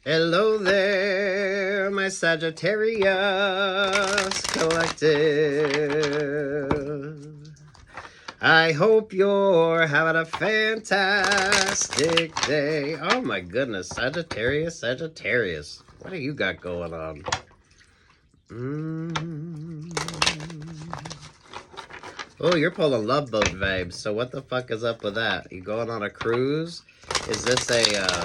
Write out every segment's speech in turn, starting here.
Hello there, my Sagittarius collective. I hope you're having a fantastic day. Oh my goodness, Sagittarius. What do you got going on? Oh, you're pulling Love Boat vibes. So what the fuck is up with that? You going on a cruise? Is this a,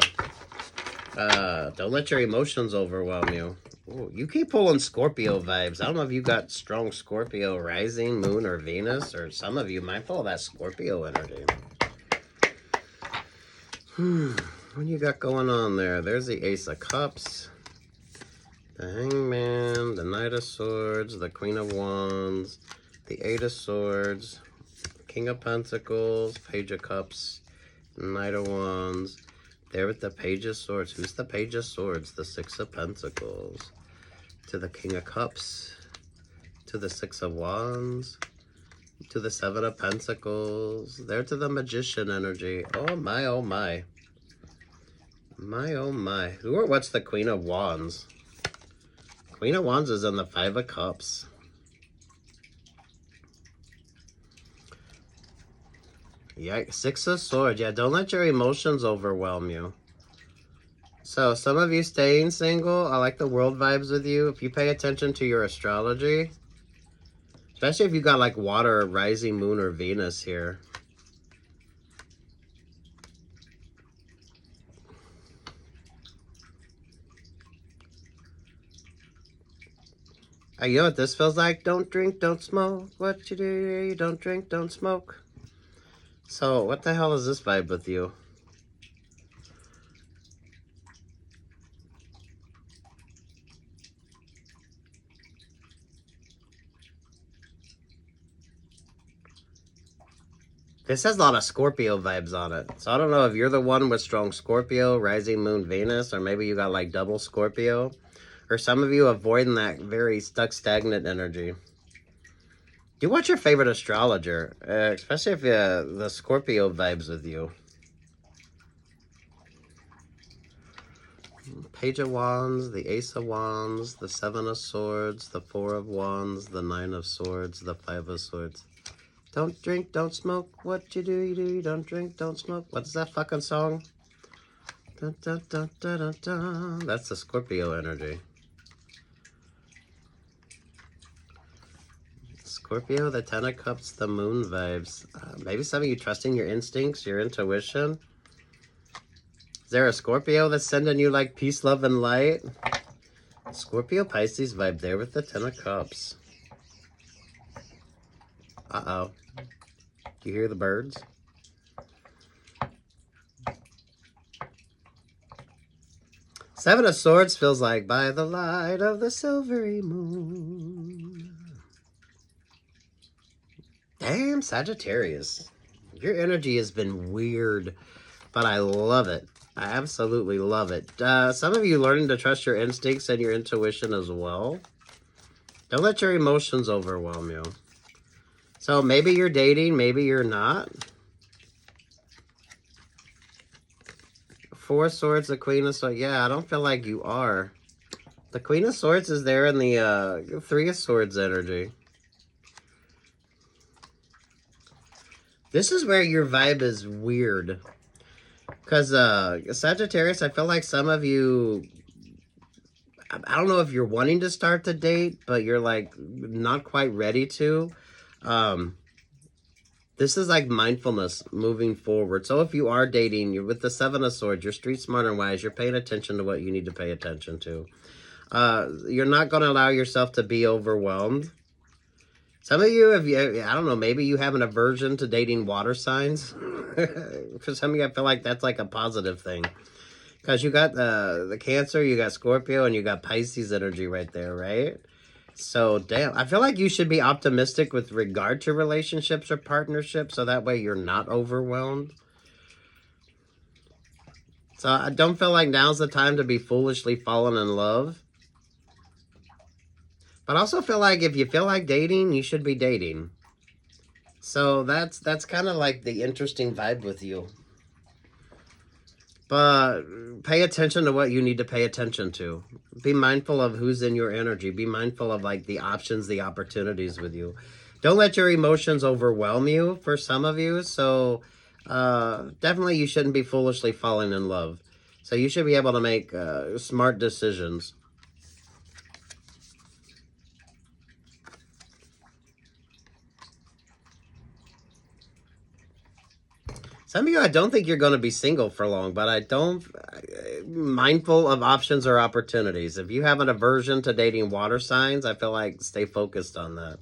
don't let your emotions overwhelm you. Ooh, you keep pulling Scorpio vibes. I don't know if you got strong Scorpio rising, moon, or Venus, or some of you might pull that Scorpio energy. What you got going on there? There's the Ace of Cups, the Hangman, the Knight of Swords, the Queen of Wands, the Eight of Swords, King of Pentacles, Page of Cups, Knight of Wands. There with the Page of Swords. Who's the Page of Swords? The Six of Pentacles. To the King of Cups. To the Six of Wands. To the Seven of Pentacles. There to the Magician energy. Oh my, oh my. My, oh my. What's the Queen of Wands? Queen of Wands is in the Five of Cups. Yeah, Six of Swords. Yeah, don't let your emotions overwhelm you. So, some of you staying single, I like the world vibes with you. If you pay attention to your astrology, especially if you got like water, rising moon, or Venus here. You know what this feels like? Don't drink, don't smoke. What you do, don't drink, don't smoke. So, what the hell is this vibe with you? This has a lot of Scorpio vibes on it. So, I don't know if you're the one with strong Scorpio, rising moon, Venus, or maybe you got like double Scorpio. Or some of you avoiding that very stuck, stagnant energy. Do watch your favorite astrologer, especially if the Scorpio vibes with you. Page of Wands, the Ace of Wands, the Seven of Swords, the Four of Wands, the Nine of Swords, the Five of Swords. Don't drink, don't smoke. What you do, don't drink, don't smoke. What's that fucking song? Dun, dun, dun, dun, dun, dun. That's the Scorpio energy. Scorpio, the Ten of Cups, the Moon vibes. Maybe some of you trusting your instincts, your intuition. Is there a Scorpio that's sending you like peace, love, and light? Scorpio, Pisces vibe there with the Ten of Cups. Uh-oh. Do you hear the birds? Seven of Swords feels like by the light of the silvery moon. Damn, Sagittarius. Your energy has been weird, but I love it. I absolutely love it. Some of you learning to trust your instincts and your intuition as well. Don't let your emotions overwhelm you. So maybe you're dating, maybe you're not. Four of Swords, the Queen of Swords. Yeah, I don't feel like you are. The Queen of Swords is there in the Three of Swords energy. This is where your vibe is weird. Because Sagittarius, I feel like some of you, I don't know if you're wanting to start the date, but you're like not quite ready to. This is like mindfulness moving forward. So if you are dating, you're with the Seven of Swords, you're street smart and wise, you're paying attention to what you need to pay attention to. You're not going to allow yourself to be overwhelmed. Some of you, I don't know, maybe you have an aversion to dating water signs. For some of you, I feel like that's like a positive thing. Because you got the Cancer, you got Scorpio, and you got Pisces energy right there, right? So, damn, I feel like you should be optimistic with regard to relationships or partnerships, so that way you're not overwhelmed. So, I don't feel like now's the time to be foolishly falling in love. But I also feel like if you feel like dating, you should be dating. So that's kind of like the interesting vibe with you. But pay attention to what you need to pay attention to. Be mindful of who's in your energy. Be mindful of like the options, the opportunities with you. Don't let your emotions overwhelm you for some of you. So definitely you shouldn't be foolishly falling in love. So you should be able to make smart decisions. Some of you, I don't think you're going to be single for long, but I don't, mindful of options or opportunities. If you have an aversion to dating water signs, I feel like stay focused on that.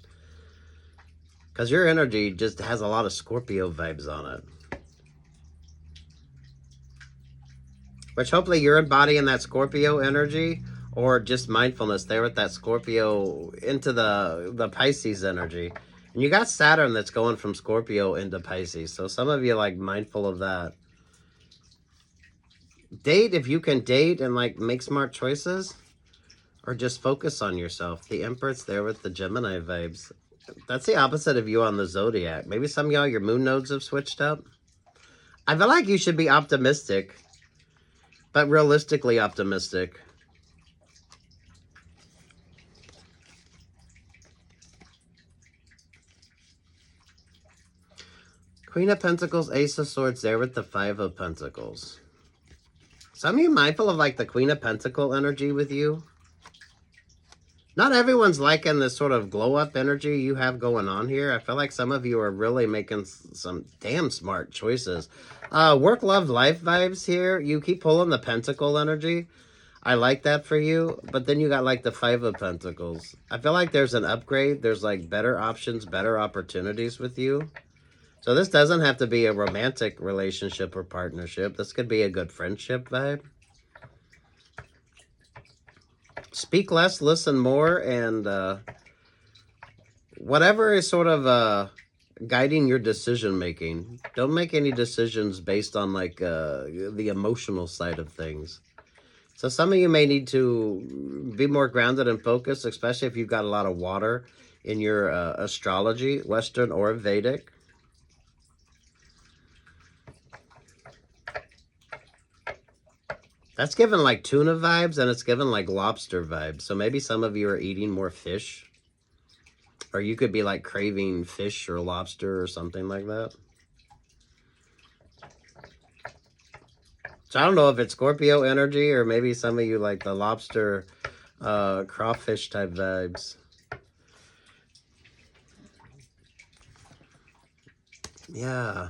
Because your energy just has a lot of Scorpio vibes on it. Which hopefully you're embodying that Scorpio energy, or just mindfulness there with that Scorpio into the Pisces energy. And you got Saturn that's going from Scorpio into Pisces. So some of you like mindful of that. Date if you can date and like make smart choices. Or just focus on yourself. The Empress there with the Gemini vibes. That's the opposite of you on the Zodiac. Maybe some of y'all, your moon nodes have switched up. I feel like you should be optimistic. But realistically optimistic. Queen of Pentacles, Ace of Swords there with the Five of Pentacles. Some of you mindful of like the Queen of Pentacle energy with you. Not everyone's liking this sort of glow up energy you have going on here. I feel like some of you are really making some damn smart choices. Work, love, life vibes here. You keep pulling the Pentacle energy. I like that for you. But then you got like the Five of Pentacles. I feel like there's an upgrade. There's like better options, better opportunities with you. So this doesn't have to be a romantic relationship or partnership. This could be a good friendship vibe. Speak less, listen more, and whatever is sort of guiding your decision making. Don't make any decisions based on like the emotional side of things. So some of you may need to be more grounded and focused, especially if you've got a lot of water in your astrology, Western or Vedic. That's given like tuna vibes, and it's given like lobster vibes. So maybe some of you are eating more fish. Or you could be like craving fish or lobster or something like that. So I don't know if it's Scorpio energy or maybe some of you like the lobster, crawfish type vibes. Yeah.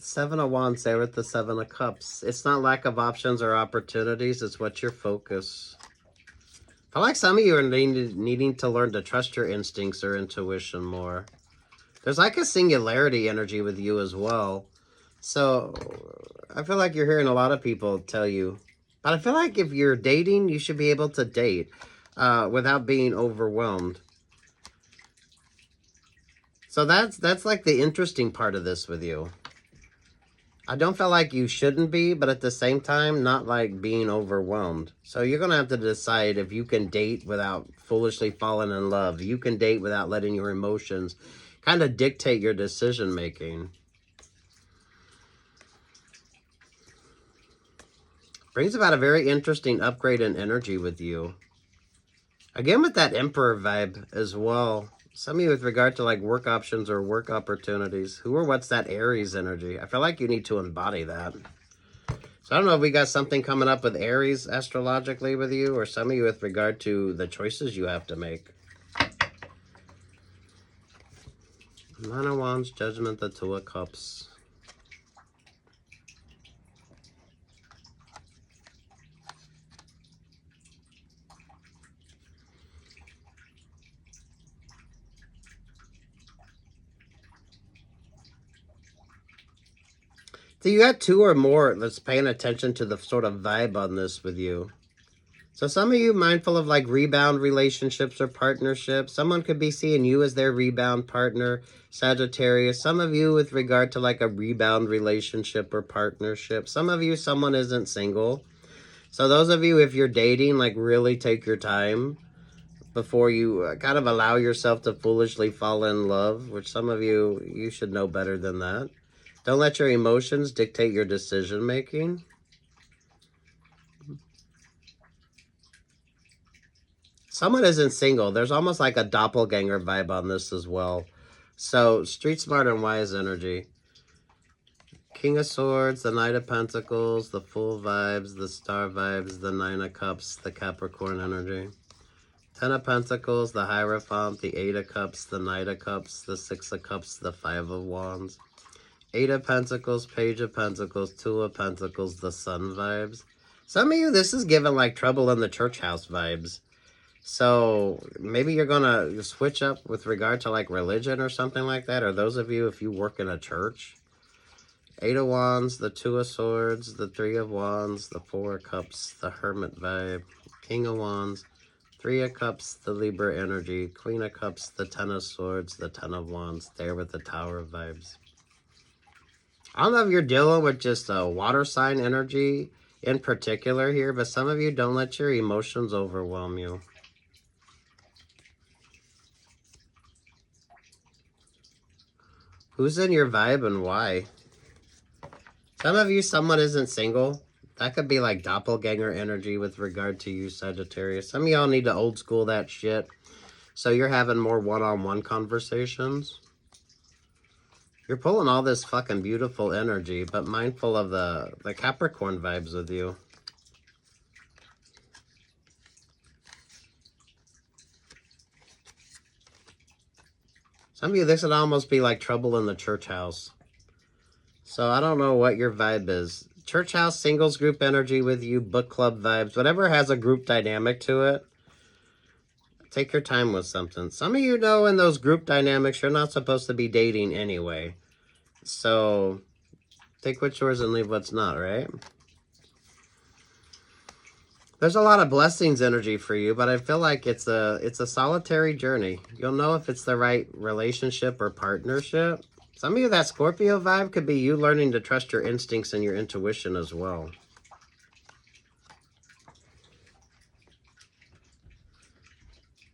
Seven of Wands there with the Seven of Cups. It's not lack of options or opportunities. It's what's your focus. I feel like some of you are needing to learn to trust your instincts or intuition more. There's like a singularity energy with you as well. So I feel like you're hearing a lot of people tell you. But I feel like if you're dating, you should be able to date without being overwhelmed. So that's like the interesting part of this with you. I don't feel like you shouldn't be, but at the same time, not like being overwhelmed. So you're going to have to decide if you can date without foolishly falling in love. You can date without letting your emotions kind of dictate your decision making. Brings about a very interesting upgrade in energy with you. Again, with that Emperor vibe as well. Some of you with regard to like work options or work opportunities. Who or what's that Aries energy? I feel like you need to embody that. So I don't know if we got something coming up with Aries astrologically with you, or some of you with regard to the choices you have to make. Nine of Wands, Judgment, the Two of Cups. So you got two or more that's paying attention to the sort of vibe on this with you. So some of you mindful of like rebound relationships or partnerships. Someone could be seeing you as their rebound partner, Sagittarius. Some of you with regard to like a rebound relationship or partnership. Some of you, someone isn't single. So those of you, if you're dating, like really take your time before you kind of allow yourself to foolishly fall in love, which some of you, you should know better than that. Don't let your emotions dictate your decision making. Someone isn't single. There's almost like a doppelganger vibe on this as well. So, street smart and wise energy. King of Swords, the Knight of Pentacles, the Fool vibes, the Star vibes, the Nine of Cups, the Capricorn energy. Ten of Pentacles, the Hierophant, the Eight of Cups, the Knight of Cups, the Six of Cups, the Five of Wands. Eight of Pentacles, Page of Pentacles, Two of Pentacles, the Sun vibes. Some of you, this is giving like trouble in the church house vibes. So maybe you're going to switch up with regard to like religion or something like that. Or those of you, if you work in a church. Eight of Wands, the Two of Swords, the Three of Wands, the Four of Cups, the Hermit vibe, King of Wands, Three of Cups, the Libra energy, Queen of Cups, the Ten of Swords, the Ten of Wands, there with the Tower vibes. I don't know if you're dealing with just a water sign energy in particular here, but some of you don't let your emotions overwhelm you. Who's in your vibe and why? Some of you, someone isn't single. That could be like doppelganger energy with regard to you, Sagittarius. Some of y'all need to old school that shit. So you're having more one-on-one conversations. You're pulling all this fucking beautiful energy, but mindful of the Capricorn vibes with you. Some of you, this would almost be like trouble in the church house. So I don't know what your vibe is. Church house, singles group energy with you, book club vibes, whatever has a group dynamic to it. Take your time with something. Some of you know in those group dynamics, you're not supposed to be dating anyway. So take what's yours and leave what's not, right? There's a lot of blessings energy for you, but I feel like it's a solitary journey. You'll know if it's the right relationship or partnership. Some of you, that Scorpio vibe could be you learning to trust your instincts and your intuition as well.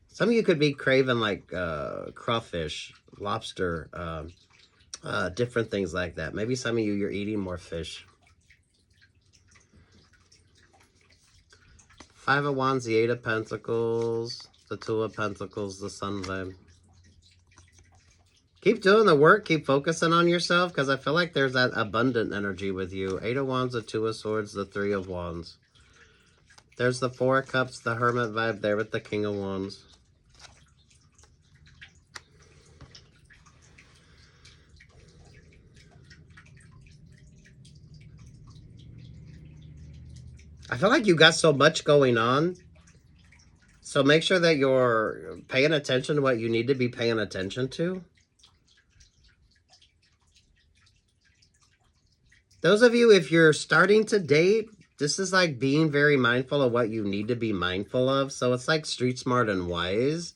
Some of you could be craving like crawfish, lobster, different things like that. Maybe some of you, you're eating more fish. Five of Wands, the Eight of Pentacles, the Two of Pentacles, the Sun vibe. Keep doing the work. Keep focusing on yourself because I feel like there's that abundant energy with you. Eight of Wands, the Two of Swords, the Three of Wands. There's the Four of Cups, the Hermit vibe there with the King of Wands. I feel like you got so much going on. So make sure that you're paying attention to what you need to be paying attention to. Those of you, if you're starting to date, this is like being very mindful of what you need to be mindful of. So it's like street smart and wise.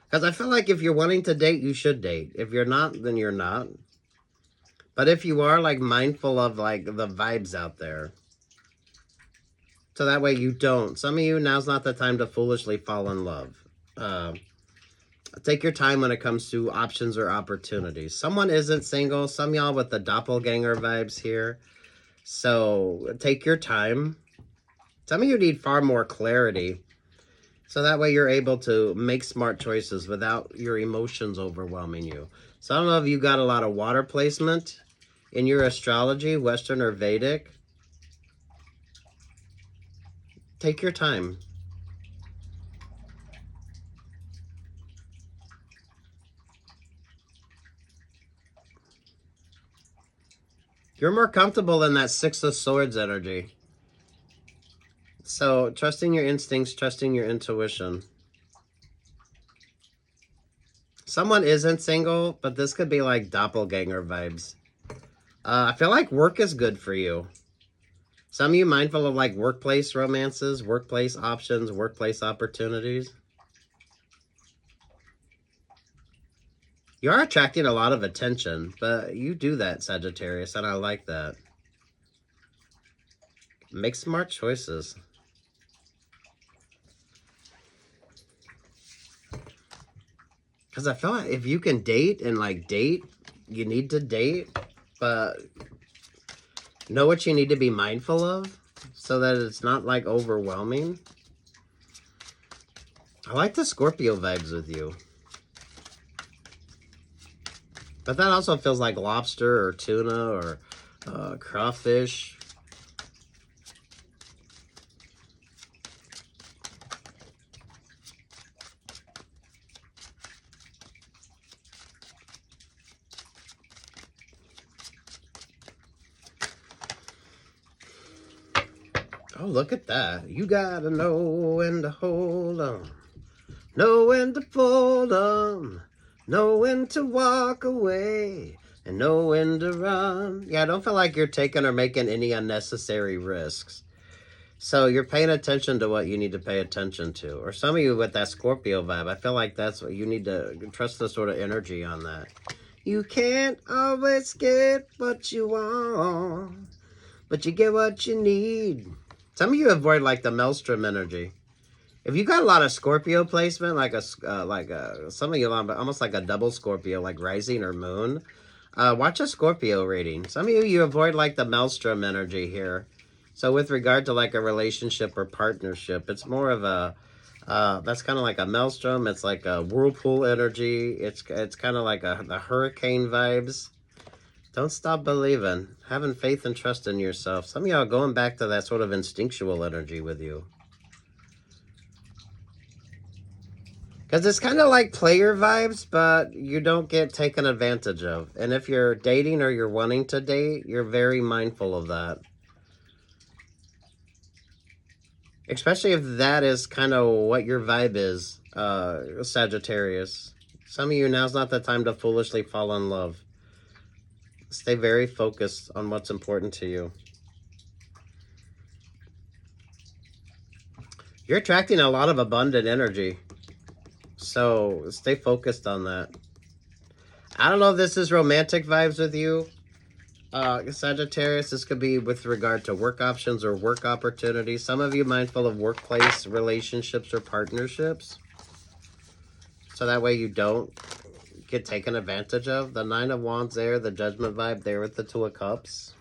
Because I feel like if you're wanting to date, you should date. If you're not, then you're not. But if you are, like, mindful of, like, the vibes out there. So that way you don't. Some of you, now's not the time to foolishly fall in love. Take your time when it comes to options or opportunities. Someone isn't single. Some y'all with the doppelganger vibes here. So take your time. Some of you need far more clarity. So that way you're able to make smart choices without your emotions overwhelming you. So I don't know if you got a lot of water placement in your astrology, Western or Vedic. Take your time. You're more comfortable in that Six of Swords energy. So trusting your instincts, trusting your intuition. Someone isn't single, but this could be like doppelganger vibes. I feel like work is good for you. Some of you mindful of like workplace romances, workplace options, workplace opportunities. You are attracting a lot of attention, but you do that, Sagittarius, and I like that. Make smart choices. Because I feel like if you can date and like date, you need to date. but know what you need to be mindful of so that it's not like overwhelming. I like the Scorpio vibes with you. But that also feels like lobster or tuna or crawfish. Oh, look at that. You gotta know when to hold on. Know when to fold on. Know when to walk away. And know when to run. Yeah, I don't feel like you're taking or making any unnecessary risks. So you're paying attention to what you need to pay attention to. Or some of you with that Scorpio vibe, I feel like that's what you need to trust the sort of energy on that. You can't always get what you want, but you get what you need. Some of you avoid like the maelstrom energy. If you got a lot of Scorpio placement, like some of you almost like a double Scorpio, like rising or moon, watch a Scorpio reading. Some of you avoid like the maelstrom energy here. So with regard to like a relationship or partnership, it's more of a that's kind of like a maelstrom. It's like a whirlpool energy. It's kind of like the hurricane vibes. Don't stop believing, having faith and trust in yourself. Some of y'all going back to that sort of instinctual energy with you. Because it's kind of like player vibes, but you don't get taken advantage of. And if you're dating or you're wanting to date, you're very mindful of that. Especially if that is kind of what your vibe is, Sagittarius. Some of you, now's not the time to foolishly fall in love. Stay very focused on what's important to you. You're attracting a lot of abundant energy. So stay focused on that. I don't know if this is romantic vibes with you, Sagittarius. This could be with regard to work options or work opportunities. Some of you mindful of workplace relationships or partnerships. So that way you don't get taken advantage of. The Nine of Wands there, the Judgment vibe there with the Two of Cups.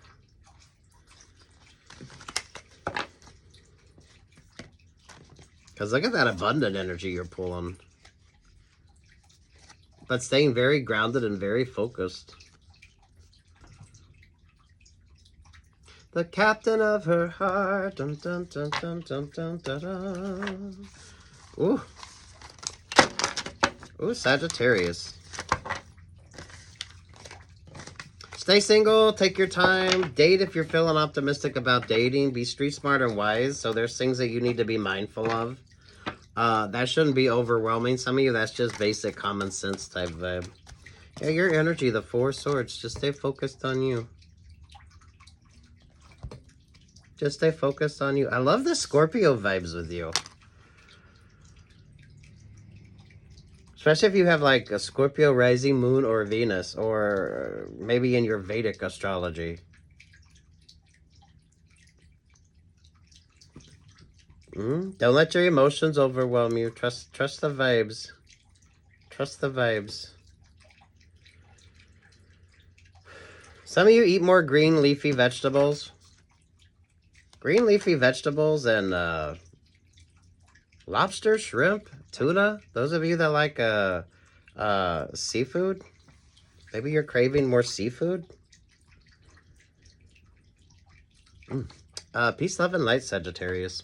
Because look at that abundant energy you're pulling. But staying very grounded and very focused. The captain of her heart. Dun, dun, dun, dun, dun, dun, dun, dun. Ooh. Ooh, Sagittarius. Stay single, take your time, date if you're feeling optimistic about dating, be street smart and wise. So there's things that you need to be mindful of. That shouldn't be overwhelming. Some of you, that's just basic common sense type vibe. Yeah, your energy, the Four of Swords, just stay focused on you. Just stay focused on you. I love the Scorpio vibes with you. Especially if you have like a Scorpio rising moon or Venus, or maybe in your Vedic astrology. Don't let your emotions overwhelm you. Trust the vibes. Trust the vibes. Some of you eat more green leafy vegetables. Green leafy vegetables and lobster, shrimp, tuna. Those of you that like seafood, maybe you're craving more seafood. Peace, love, and light, Sagittarius.